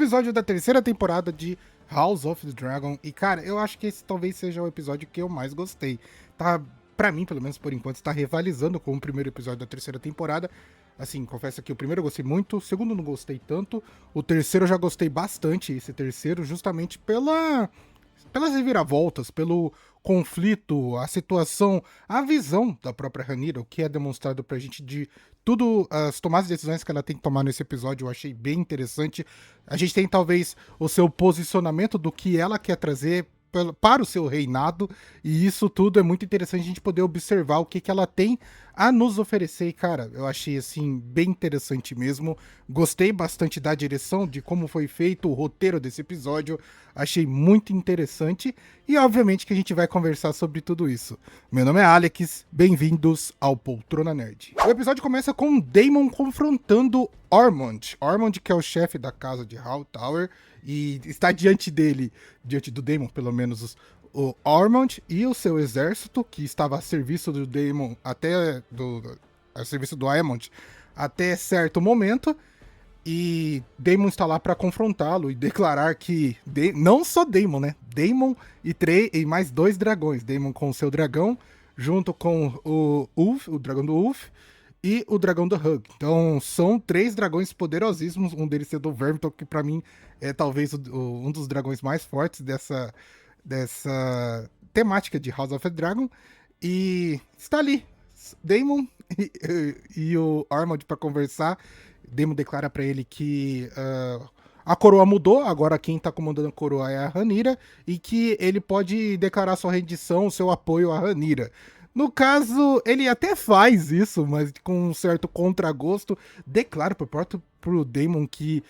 episódio da terceira temporada de House of the Dragon. E, cara, eu acho que esse talvez seja o episódio que eu mais gostei. Tá, pra mim, pelo menos por enquanto, está rivalizando com o primeiro episódio da terceira temporada. Assim, confesso que o primeiro eu gostei muito, o segundo não gostei tanto, o terceiro eu já gostei bastante, esse terceiro, justamente pelas reviravoltas, pelo conflito, a situação, a visão da própria Rhaenyra, o que é demonstrado pra gente de tudo, as tomadas de decisões que ela tem que tomar nesse episódio, eu achei bem interessante. A gente tem talvez o seu posicionamento do que ela quer trazer para o seu reinado, e isso tudo é muito interessante a gente poder observar o que ela tem a nos oferecer. E, cara, eu achei assim bem interessante mesmo, gostei bastante da direção, de como foi feito o roteiro desse episódio, achei muito interessante, e obviamente que a gente vai conversar sobre tudo isso. Meu nome é Alex, bem-vindos ao Poltrona Nerd. O episódio começa com Daemon confrontando Ormond, que é o chefe da casa de Hightower, e está diante do Daemon, pelo menos, o Ormond e o seu exército, que estava a serviço do Daemon a serviço do Aemond até certo momento, e Daemon está lá para confrontá-lo e declarar que não só Daemon, né? Daemon e mais 2 dragões, Daemon com o seu dragão, junto com o Ulf, o dragão do Ulf, e o dragão do Hug. Então, são 3 dragões poderosíssimos, um deles sendo o Vermithor, que pra mim é talvez um dos dragões mais fortes dessa temática de House of the Dragon. E está ali, Daemon e o Armand para conversar. Daemon declara pra ele que a coroa mudou, agora quem tá comandando a coroa é a Rhaenyra, e que ele pode declarar sua rendição, seu apoio à Rhaenyra. No caso, ele até faz isso, mas com um certo contragosto, declara pro Daemon que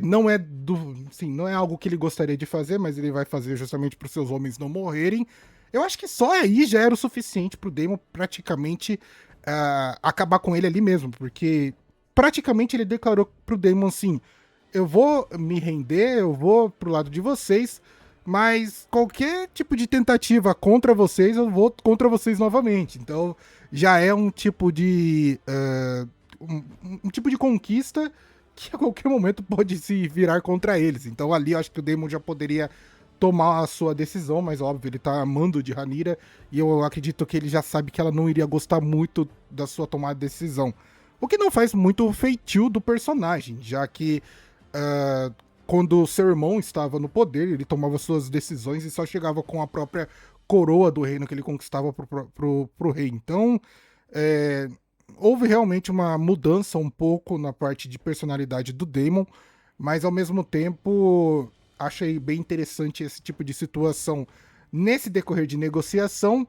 não é algo que ele gostaria de fazer, mas ele vai fazer justamente para os seus homens não morrerem. Eu acho que só aí já era o suficiente pro Daemon praticamente acabar com ele ali mesmo, porque praticamente ele declarou pro Daemon assim: eu vou me render, eu vou pro lado de vocês, mas qualquer tipo de tentativa contra vocês, eu vou contra vocês novamente. Então já é um tipo de um tipo de conquista que a qualquer momento pode se virar contra eles. Então ali eu acho que o Daemon já poderia tomar a sua decisão, mas óbvio, ele tá amando de Rhaenyra, e eu acredito que ele já sabe que ela não iria gostar muito da sua tomada de decisão. O que não faz muito feitio do personagem, já que quando seu irmão estava no poder, ele tomava suas decisões e só chegava com a própria coroa do reino que ele conquistava pro rei. Então, houve realmente uma mudança um pouco na parte de personalidade do Daemon, mas ao mesmo tempo achei bem interessante esse tipo de situação. Nesse decorrer de negociação,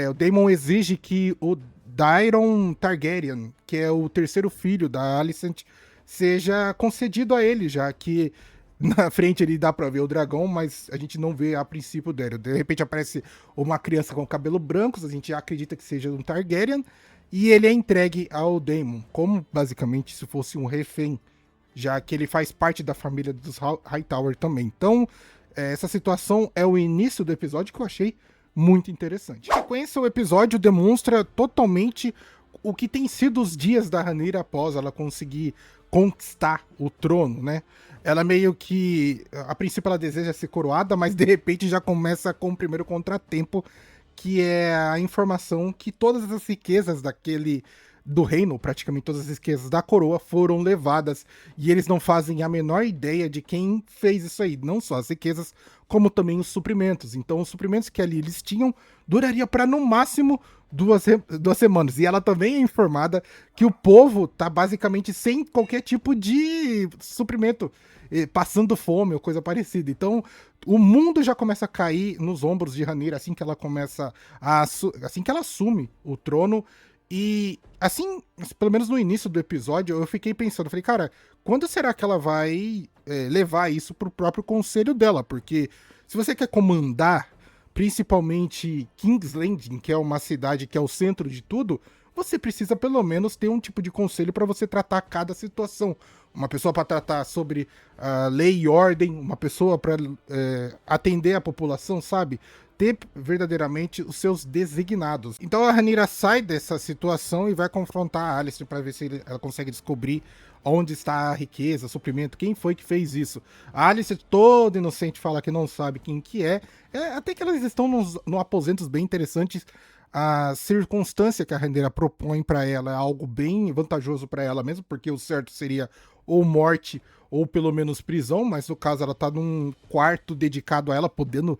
o Daemon exige que o Daeron Targaryen, que é o terceiro filho da Alicent, seja concedido a ele, já que na frente ele dá pra ver o dragão, mas a gente não vê a princípio dele. De repente aparece uma criança com cabelo branco, a gente acredita que seja um Targaryen, e ele é entregue ao Daemon, como basicamente se fosse um refém, já que ele faz parte da família dos Hightower também. Então, essa situação é o início do episódio que eu achei muito interessante. A sequência, o episódio demonstra totalmente o que tem sido os dias da Rhaenyra após ela conseguir conquistar o trono, né? Ela meio que, a princípio ela deseja ser coroada, mas de repente já começa com o primeiro contratempo, que é a informação que todas as riquezas do reino, praticamente todas as riquezas da coroa foram levadas, e eles não fazem a menor ideia de quem fez isso aí, não só as riquezas, como também os suprimentos. Então os suprimentos que ali eles tinham duraria para no máximo 2 semanas, e ela também é informada que o povo tá basicamente sem qualquer tipo de suprimento, passando fome ou coisa parecida. Então o mundo já começa a cair nos ombros de Rhaenyra assim que ela assim que ela assume o trono. E assim, pelo menos no início do episódio, eu fiquei pensando, falei, cara, quando será que ela vai levar isso pro próprio conselho dela? Porque se você quer comandar, principalmente King's Landing, que é uma cidade que é o centro de tudo, você precisa pelo menos ter um tipo de conselho para você tratar cada situação. Uma pessoa para tratar sobre lei e ordem, uma pessoa para atender a população, sabe? ter verdadeiramente os seus designados. Então a Rhaenyra sai dessa situação e vai confrontar a Alicent para ver se ela consegue descobrir onde está a riqueza, suprimento, quem foi que fez isso. A Alicent, toda inocente, fala que não sabe quem que é. Até que elas estão num aposentos bem interessantes. A circunstância que a Rhaenyra propõe para ela é algo bem vantajoso para ela mesmo, porque o certo seria ou morte ou pelo menos prisão, mas no caso ela tá num quarto dedicado a ela, podendo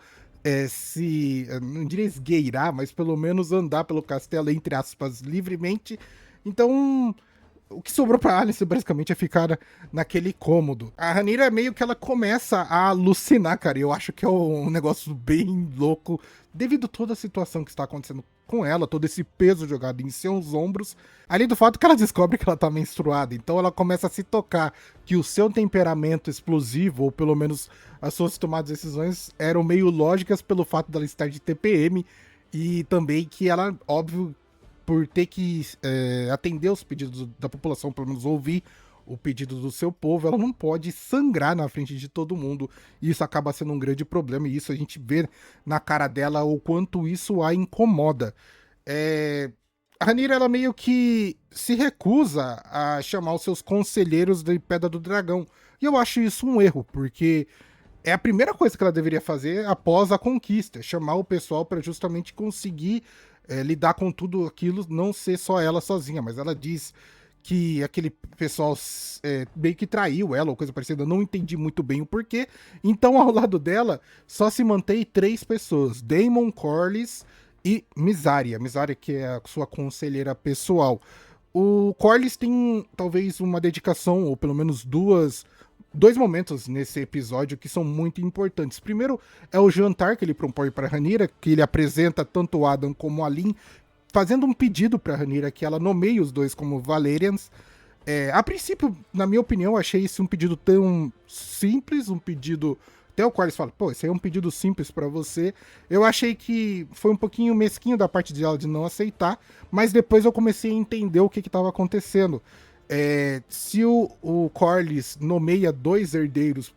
não diria esgueirar, mas pelo menos andar pelo castelo, entre aspas, livremente. Então, o que sobrou pra Alice basicamente é ficar naquele cômodo. A Rhaenyra meio que ela começa a alucinar, cara. E eu acho que é um negócio bem louco, devido a toda a situação que está acontecendo com ela, todo esse peso jogado em seus ombros. Além do fato que ela descobre que ela tá menstruada. Então ela começa a se tocar que o seu temperamento explosivo, ou pelo menos as suas tomadas de decisões, eram meio lógicas pelo fato dela estar de TPM. E também que ela, óbvio, por ter que atender os pedidos da população, pelo menos ouvir o pedido do seu povo, ela não pode sangrar na frente de todo mundo. E isso acaba sendo um grande problema, e isso a gente vê na cara dela o quanto isso a incomoda. A Rhaenyra, ela meio que se recusa a chamar os seus conselheiros de Pedra do Dragão. E eu acho isso um erro, porque é a primeira coisa que ela deveria fazer após a conquista, chamar o pessoal para justamente conseguir lidar com tudo aquilo, não ser só ela sozinha, mas ela diz que aquele pessoal meio que traiu ela ou coisa parecida, eu não entendi muito bem o porquê. Então, ao lado dela, só se mantém 3 pessoas, Daemon, Corlys e Mysaria. Mysaria, que é a sua conselheira pessoal. O Corlys tem talvez uma dedicação, ou pelo menos dois momentos nesse episódio que são muito importantes. Primeiro é o jantar que ele propõe para Rhaenyra, que ele apresenta tanto o Adam como a Lyn, fazendo um pedido para Rhaenyra que ela nomeie os dois como Valerians. A princípio, na minha opinião, eu achei esse um pedido tão simples, um pedido até o Corlys fala, pô, esse aí é um pedido simples para você. Eu achei que foi um pouquinho mesquinho da parte dela de não aceitar, mas depois eu comecei a entender o que estava acontecendo. Se o Corlys nomeia 2 herdeiros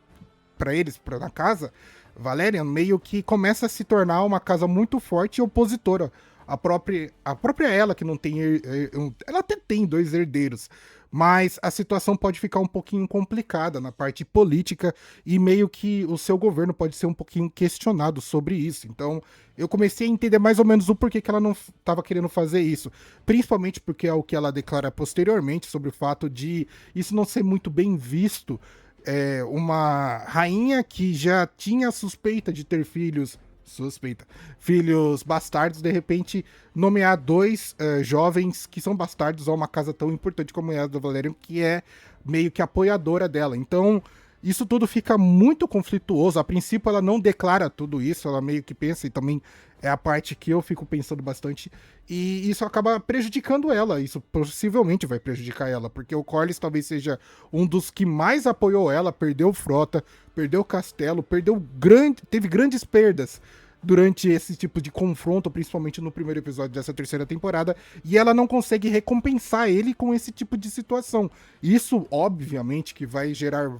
para eles, na casa, Valerian meio que começa a se tornar uma casa muito forte e opositora. A própria ela, que não tem. Ela até tem 2 herdeiros, mas a situação pode ficar um pouquinho complicada na parte política e meio que o seu governo pode ser um pouquinho questionado sobre isso. Então eu comecei a entender mais ou menos o porquê que ela não estava querendo fazer isso. Principalmente porque é o que ela declara posteriormente sobre o fato de isso não ser muito bem visto. Uma rainha que já tinha suspeita de ter filhos bastardos, de repente nomear 2 jovens que são bastardos a uma casa tão importante como é a do Valerian, que é meio que apoiadora dela. Então, isso tudo fica muito conflituoso. A princípio, ela não declara tudo isso, ela meio que pensa, e também é a parte que eu fico pensando bastante, e isso acaba prejudicando ela. Isso possivelmente vai prejudicar ela, porque o Corlys talvez seja um dos que mais apoiou ela, perdeu frota, perdeu castelo, teve grandes perdas durante esse tipo de confronto, principalmente no primeiro episódio dessa 3ª temporada, e ela não consegue recompensar ele com esse tipo de situação. Isso, obviamente, que vai gerar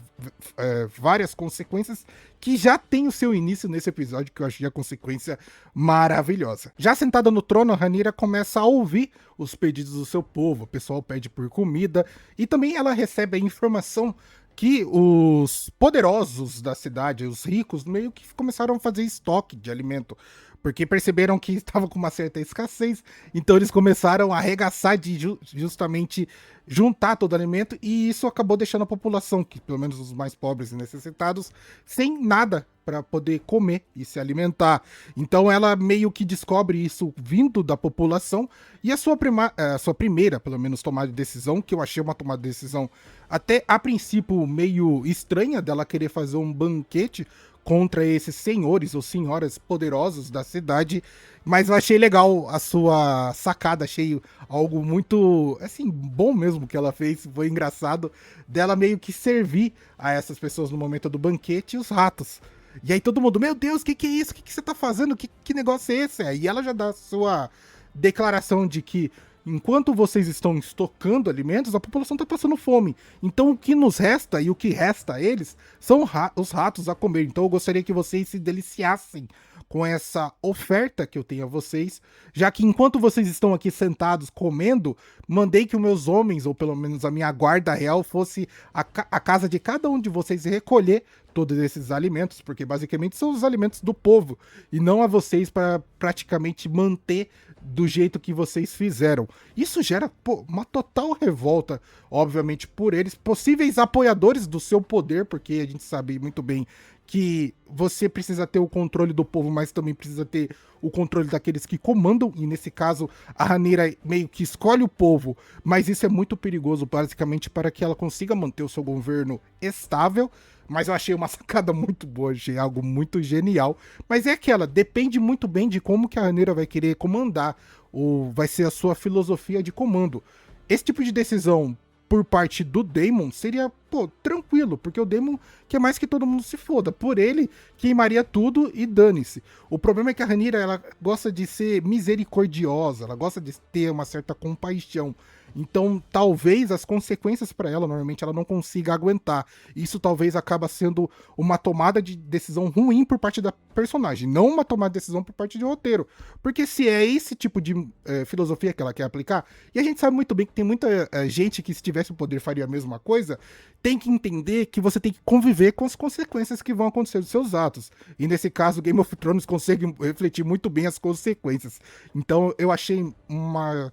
várias consequências que já tem o seu início nesse episódio, que eu achei a consequência maravilhosa. Já sentada no trono, a Rhaenyra começa a ouvir os pedidos do seu povo, o pessoal pede por comida, e também ela recebe a informação que os poderosos da cidade, os ricos, meio que começaram a fazer estoque de alimento, porque perceberam que estava com uma certa escassez, então eles começaram a arregaçar de justamente juntar todo o alimento, e isso acabou deixando a população, que pelo menos os mais pobres e necessitados, sem nada para poder comer e se alimentar. Então ela meio que descobre isso vindo da população, e a sua primeira, pelo menos, tomada de decisão, que eu achei uma tomada de decisão até a princípio meio estranha, dela querer fazer um banquete contra esses senhores ou senhoras poderosos da cidade, mas eu achei legal a sua sacada, achei algo muito, assim, bom mesmo que ela fez, foi engraçado, dela meio que servir a essas pessoas no momento do banquete, os ratos. E aí todo mundo, meu Deus, o que é isso? O que você tá fazendo? Que negócio é esse? E ela já dá a sua declaração de que enquanto vocês estão estocando alimentos, a população está passando fome. Então o que nos resta e o que resta a eles são os ratos a comer. Então eu gostaria que vocês se deliciassem com essa oferta que eu tenho a vocês, já que enquanto vocês estão aqui sentados comendo, mandei que os meus homens, ou pelo menos a minha guarda real, fosse a casa de cada um de vocês recolher todos esses alimentos, porque basicamente são os alimentos do povo, e não a vocês para praticamente manter do jeito que vocês fizeram. Isso gera uma total revolta, obviamente, por eles, possíveis apoiadores do seu poder, porque a gente sabe muito bem que você precisa ter o controle do povo, mas também precisa ter o controle daqueles que comandam, e nesse caso a Rhaenyra meio que escolhe o povo, mas isso é muito perigoso, basicamente, para que ela consiga manter o seu governo estável. Mas eu achei uma sacada muito boa, achei algo muito genial. Mas é aquela, depende muito bem de como que a Rhaenyra vai querer comandar, ou vai ser a sua filosofia de comando. Esse tipo de decisão por parte do Daemon seria, tranquilo, porque o Daemon quer mais que todo mundo se foda. Por ele, queimaria tudo e dane-se. O problema é que a Rhaenyra, ela gosta de ser misericordiosa, ela gosta de ter uma certa compaixão. Então, talvez as consequências para ela, normalmente, ela não consiga aguentar. Isso talvez acaba sendo uma tomada de decisão ruim por parte da personagem, não uma tomada de decisão por parte do roteiro. Porque se é esse tipo de filosofia que ela quer aplicar, e a gente sabe muito bem que tem muita gente que, se tivesse o poder, faria a mesma coisa, tem que entender que você tem que conviver com as consequências que vão acontecer dos seus atos. E nesse caso, Game of Thrones consegue refletir muito bem as consequências. Então, eu achei uma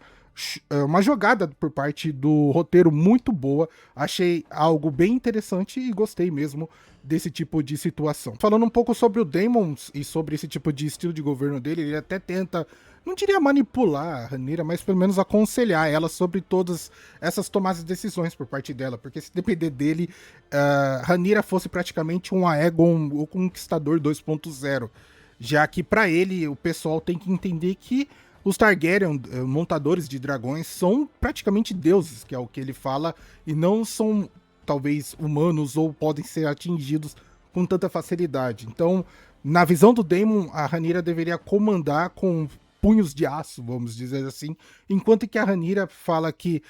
jogada por parte do roteiro muito boa, achei algo bem interessante e gostei mesmo desse tipo de situação. Falando um pouco sobre o Daemon e sobre esse tipo de estilo de governo dele, ele até tenta, não diria manipular a Rhaenyra, mas pelo menos aconselhar ela sobre todas essas tomadas de decisões por parte dela, porque se depender dele, Rhaenyra fosse praticamente um Aegon, o Conquistador 2.0, já que para ele o pessoal tem que entender que os Targaryen, montadores de dragões, são praticamente deuses, que é o que ele fala, e não são, talvez, humanos ou podem ser atingidos com tanta facilidade. Então, na visão do Daemon, a Rhaenyra deveria comandar com punhos de aço, vamos dizer assim, enquanto que a Rhaenyra fala que,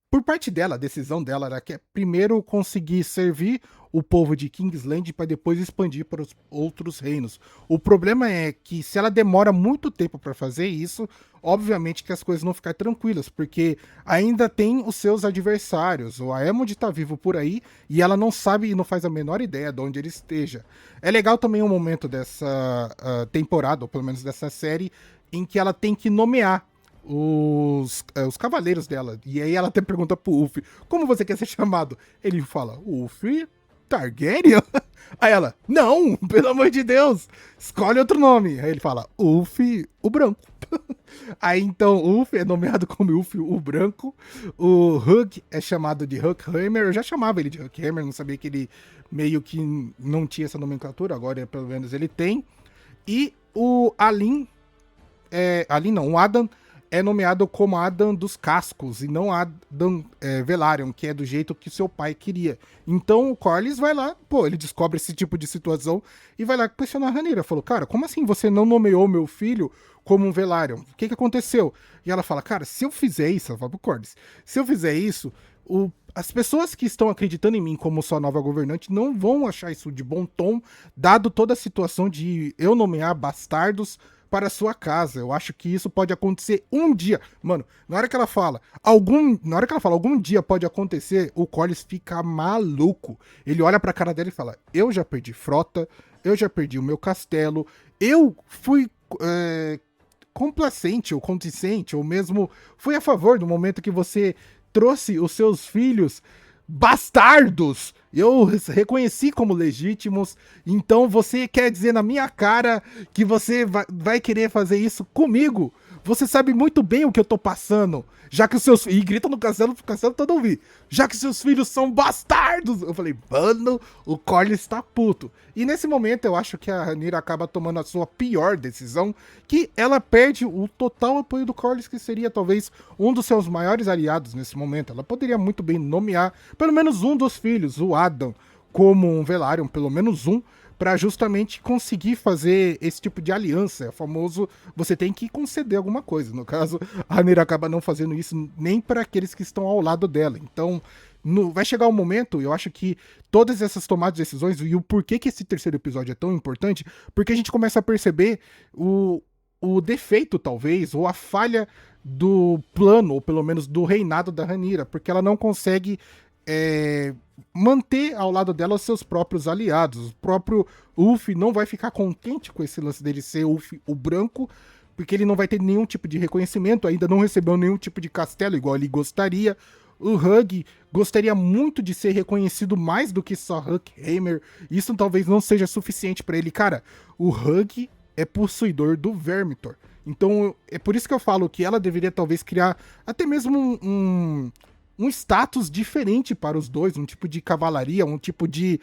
por parte dela, a decisão dela era que é primeiro conseguir servir o povo de Kingsland para depois expandir para os outros reinos. O problema é que se ela demora muito tempo para fazer isso, obviamente que as coisas não ficam tranquilas, porque ainda tem os seus adversários. O Aemond está vivo por aí e ela não sabe e não faz a menor ideia de onde ele esteja. É legal também o momento dessa temporada, ou pelo menos dessa série, em que ela tem que nomear os cavaleiros dela. E aí ela até pergunta pro Ulf, como você quer ser chamado? Ele fala, Ulf Targaryen? Aí ela, não, pelo amor de Deus, escolhe outro nome. Aí ele fala, Ulf o Branco. Aí então Ulf é nomeado como Ulf o Branco, o Hugh é chamado de Huckhammer, eu já chamava ele de Huckhammer, não sabia que ele meio que não tinha essa nomenclatura, agora pelo menos ele tem. E o o Adam é nomeado como Adam dos Cascos e não Adam Velaryon, que é do jeito que seu pai queria. Então o Corlys vai lá, ele descobre esse tipo de situação e vai lá questionar a Rhaenyra. Falou, cara, como assim você não nomeou meu filho como um Velaryon? O que aconteceu? E ela fala, cara, se eu fizer isso, ela fala pro Corlys, se eu fizer isso, as pessoas que estão acreditando em mim como sua nova governante não vão achar isso de bom tom, dado toda a situação de eu nomear bastardos para a sua casa. Eu acho que isso pode acontecer um dia. Mano, na hora que ela fala algum dia pode acontecer, o Corlys fica maluco. Ele olha pra cara dela e fala, eu já perdi frota, eu já perdi o meu castelo, eu fui complacente ou conticente, ou mesmo fui a favor do momento que você trouxe os seus filhos bastardos, eu reconheci como legítimos, então você quer dizer na minha cara que você vai querer fazer isso comigo? Você sabe muito bem o que eu tô passando, já que os seus... E grita no castelo todo ouvir. Já que seus filhos são bastardos! Eu falei, mano, o Corlys tá puto. E nesse momento eu acho que a Rhaenyra acaba tomando a sua pior decisão, que ela perde o total apoio do Corlys, que seria talvez um dos seus maiores aliados nesse momento. Ela poderia muito bem nomear pelo menos um dos filhos, o Adam, como um Velaryon, pelo menos um, para justamente conseguir fazer esse tipo de aliança. É famoso, você tem que conceder alguma coisa. No caso, a Rhaenyra acaba não fazendo isso nem para aqueles que estão ao lado dela. Então, vai chegar um momento, eu acho que todas essas tomadas de decisões, e o porquê que esse terceiro episódio é tão importante, porque a gente começa a perceber o defeito, talvez, ou a falha do plano, ou pelo menos do reinado da Rhaenyra, porque ela não consegue manter ao lado dela os seus próprios aliados. O próprio Ulf não vai ficar contente com esse lance dele ser Ulf o Branco, porque ele não vai ter nenhum tipo de reconhecimento, ainda não recebeu nenhum tipo de castelo igual ele gostaria. O Hugh gostaria muito de ser reconhecido mais do que só Huckhammer. Isso talvez não seja suficiente para ele. Cara, o Hugh é possuidor do Vermithor. Então é por isso que eu falo que ela deveria talvez criar até mesmo um status diferente para os dois, um tipo de cavalaria, um tipo de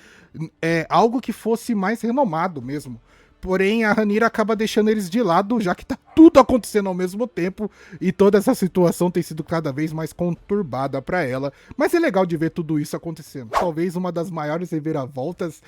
algo que fosse mais renomado mesmo. Porém, a Rhaenyra acaba deixando eles de lado, já que tá tudo acontecendo ao mesmo tempo, e toda essa situação tem sido cada vez mais conturbada para ela. Mas é legal de ver tudo isso acontecendo. Talvez uma das maiores reviravoltas,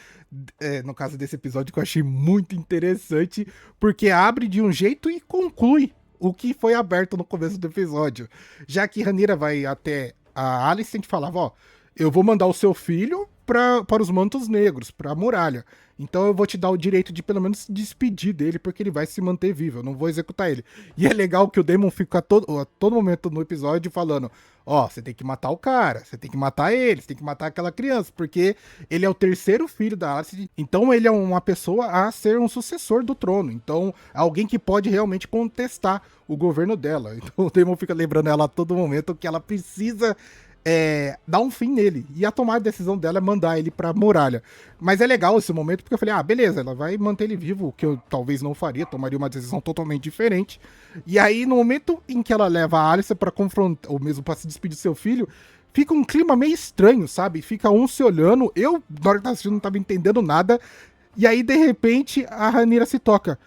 no caso desse episódio, que eu achei muito interessante, porque abre de um jeito e conclui o que foi aberto no começo do episódio. Já que Rhaenyra vai até a Alicent e falava, ó, eu vou mandar o seu filho para os Mantos Negros, para a muralha. Então eu vou te dar o direito de pelo menos se despedir dele, porque ele vai se manter vivo, eu não vou executar ele. E é legal que o Daemon fica a todo momento no episódio falando, ó, você tem que matar o cara, você tem que matar ele, você tem que matar aquela criança, porque ele é o terceiro filho da Alicent, então ele é uma pessoa a ser um sucessor do trono, então alguém que pode realmente contestar o governo dela. Então o Daemon fica lembrando ela a todo momento que ela precisa dar um fim nele. E a tomada de decisão dela é mandar ele pra muralha. Mas é legal esse momento, porque eu falei, beleza, ela vai manter ele vivo, o que eu talvez não faria, tomaria uma decisão totalmente diferente. E aí, no momento em que ela leva a Alicent pra confrontar, ou mesmo pra se despedir do seu filho, fica um clima meio estranho, sabe? Fica um se olhando, eu, na hora que tava assistindo, não tava entendendo nada, e aí, de repente, a Rhaenyra se toca.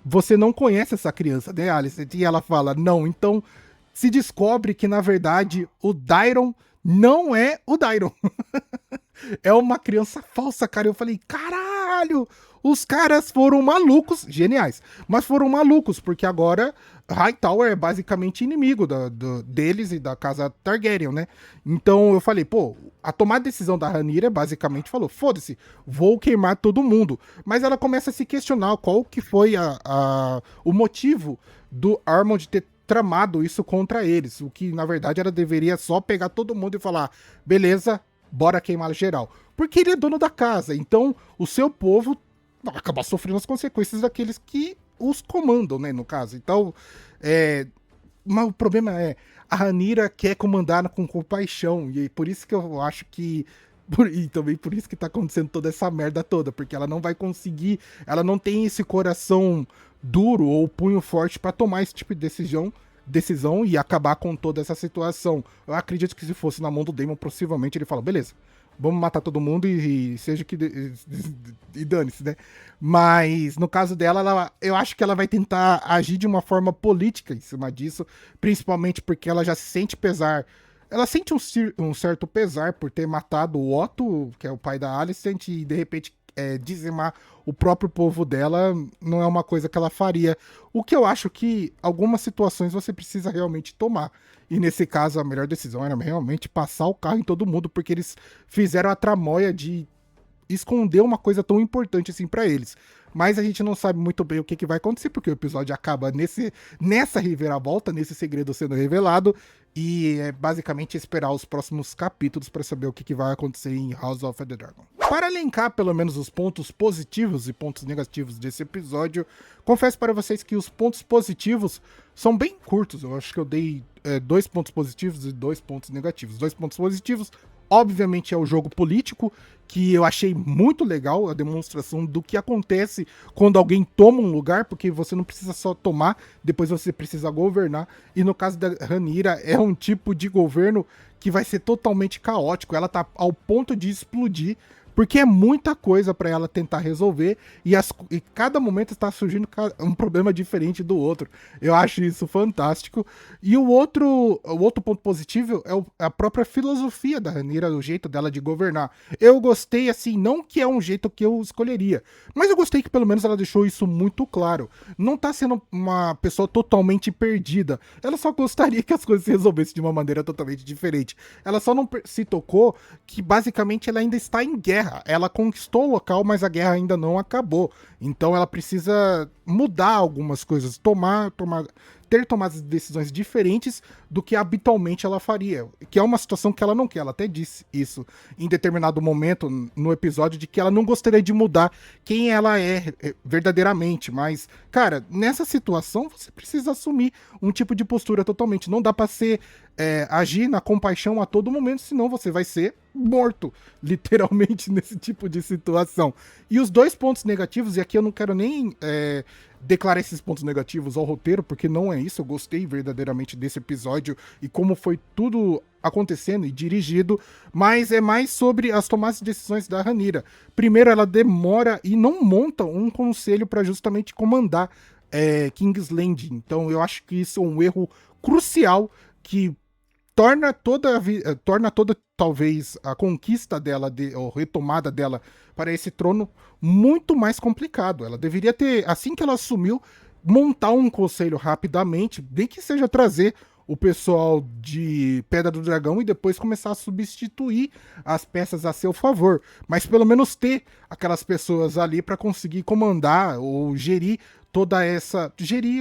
Você não conhece essa criança, né, Alicent? E ela fala, não, então se descobre que, na verdade, o Daeron não é o Daeron. É uma criança falsa, cara. Eu falei, caralho, os caras foram malucos, geniais, mas foram malucos, porque agora Hightower é basicamente inimigo deles e da casa Targaryen, né? Então eu falei, pô, a tomada de decisão da Rhaenyra basicamente falou, foda-se, vou queimar todo mundo. Mas ela começa a se questionar qual que foi o motivo do Armond ter tramado isso contra eles, o que na verdade ela deveria só pegar todo mundo e falar, beleza, bora queimar geral. Porque ele é dono da casa, então o seu povo vai acabar sofrendo as consequências daqueles que os comandam, né, no caso. Então, mas o problema é, a Rhaenyra quer comandar com compaixão, e por isso que eu acho que e também por isso que tá acontecendo toda essa merda toda, porque ela não vai conseguir, ela não tem esse coração duro ou punho forte pra tomar esse tipo de decisão e acabar com toda essa situação. Eu acredito que se fosse na mão do Daemon, possivelmente ele fala, beleza, vamos matar todo mundo e seja que e dane-se, né? Mas no caso dela, eu acho que ela vai tentar agir de uma forma política em cima disso, principalmente porque ela já se sente pesar. Ela sente um certo pesar por ter matado o Otto, que é o pai da Alicent, e de repente dizimar o próprio povo dela não é uma coisa que ela faria. O que eu acho que algumas situações você precisa realmente tomar. E nesse caso a melhor decisão era realmente passar o carro em todo mundo, porque eles fizeram a tramóia de esconder uma coisa tão importante assim pra eles. Mas a gente não sabe muito bem o que vai acontecer, porque o episódio acaba nessa reviravolta, nesse segredo sendo revelado, e é basicamente esperar os próximos capítulos para saber o que vai acontecer em House of the Dragon. Para elencar pelo menos os pontos positivos e pontos negativos desse episódio, confesso para vocês que os pontos positivos são bem curtos. Eu acho que eu dei 2 pontos positivos e 2 pontos negativos. 2 pontos positivos, obviamente, é o jogo político, que eu achei muito legal, a demonstração do que acontece quando alguém toma um lugar, porque você não precisa só tomar, depois você precisa governar. E no caso da Rhaenyra, é um tipo de governo que vai ser totalmente caótico. Ela tá ao ponto de explodir, porque é muita coisa pra ela tentar resolver e cada momento está surgindo um problema diferente do outro. Eu acho isso fantástico. E o outro ponto positivo é a própria filosofia da Rhaenyra, o jeito dela de governar. Eu gostei, assim, não que é um jeito que eu escolheria, mas eu gostei que pelo menos ela deixou isso muito claro. Não tá sendo uma pessoa totalmente perdida. Ela só gostaria que as coisas se resolvessem de uma maneira totalmente diferente. Ela só não se tocou que basicamente ela ainda está em guerra. Ela conquistou o local, mas a guerra ainda não acabou. Então ela precisa mudar algumas coisas, ter tomadas de decisões diferentes do que habitualmente ela faria, que é uma situação que ela não quer. Ela até disse isso em determinado momento no episódio, de que ela não gostaria de mudar quem ela é verdadeiramente, mas, cara, nessa situação você precisa assumir um tipo de postura totalmente. Não dá pra ser agir na compaixão a todo momento, senão você vai ser morto, literalmente, nesse tipo de situação. E os dois pontos negativos, e aqui eu não quero nem declarar esses pontos negativos ao roteiro, porque não é isso. Eu gostei verdadeiramente desse episódio e como foi tudo acontecendo e dirigido, mas é mais sobre as tomadas de decisões da Rhaenyra. Primeiro, ela demora e não monta um conselho para justamente comandar King's Landing. Então eu acho que isso é um erro crucial que torna toda talvez a conquista dela, ou retomada dela para esse trono muito mais complicado. Ela deveria ter, assim que ela assumiu, montar um conselho rapidamente, nem que seja trazer o pessoal de Pedra do Dragão e depois começar a substituir as peças a seu favor, mas pelo menos ter aquelas pessoas ali para conseguir comandar ou gerir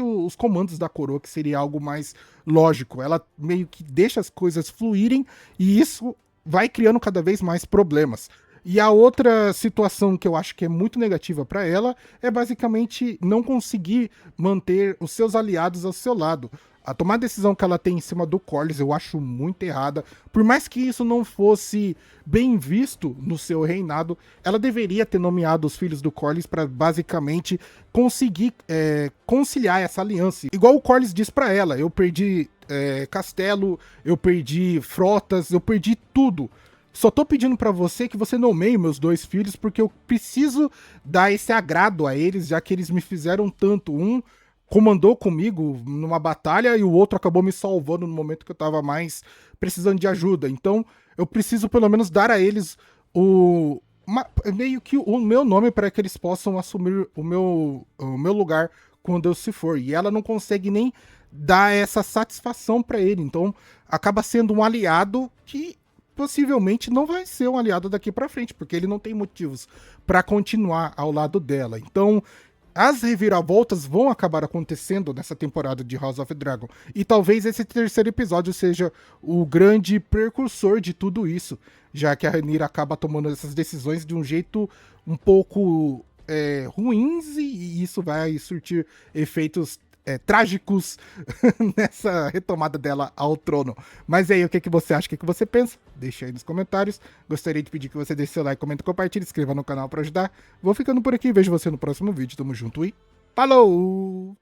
os comandos da coroa, que seria algo mais lógico. Ela meio que deixa as coisas fluírem e isso vai criando cada vez mais problemas. E a outra situação que eu acho que é muito negativa para ela é basicamente não conseguir manter os seus aliados ao seu lado. A tomar a decisão que ela tem em cima do Corlys eu acho muito errada. Por mais que isso não fosse bem visto no seu reinado, ela deveria ter nomeado os filhos do Corlys para basicamente conseguir conciliar essa aliança. Igual o Corlys diz para ela: eu perdi castelo, eu perdi frotas, eu perdi tudo. Só tô pedindo pra você que você nomeie meus dois filhos, porque eu preciso dar esse agrado a eles, já que eles me fizeram tanto. Um comandou comigo numa batalha e o outro acabou me salvando no momento que eu tava mais precisando de ajuda. Então, eu preciso pelo menos dar a eles meio que o meu nome para que eles possam assumir o meu lugar quando eu se for. E ela não consegue nem dar essa satisfação pra ele. Então, acaba sendo um aliado que possivelmente não vai ser um aliado daqui pra frente, porque ele não tem motivos pra continuar ao lado dela. Então, as reviravoltas vão acabar acontecendo nessa temporada de House of Dragon. E talvez esse terceiro episódio seja o grande precursor de tudo isso, já que a Rhaenyra acaba tomando essas decisões de um jeito um pouco ruins, e isso vai surtir efeitos trágicos nessa retomada dela ao trono. Mas aí, o que você acha? O que você pensa? Deixa aí nos comentários. Gostaria de pedir que você deixe seu like, comenta, compartilhe, inscreva no canal para ajudar. Vou ficando por aqui, vejo você no próximo vídeo. Tamo junto e falou!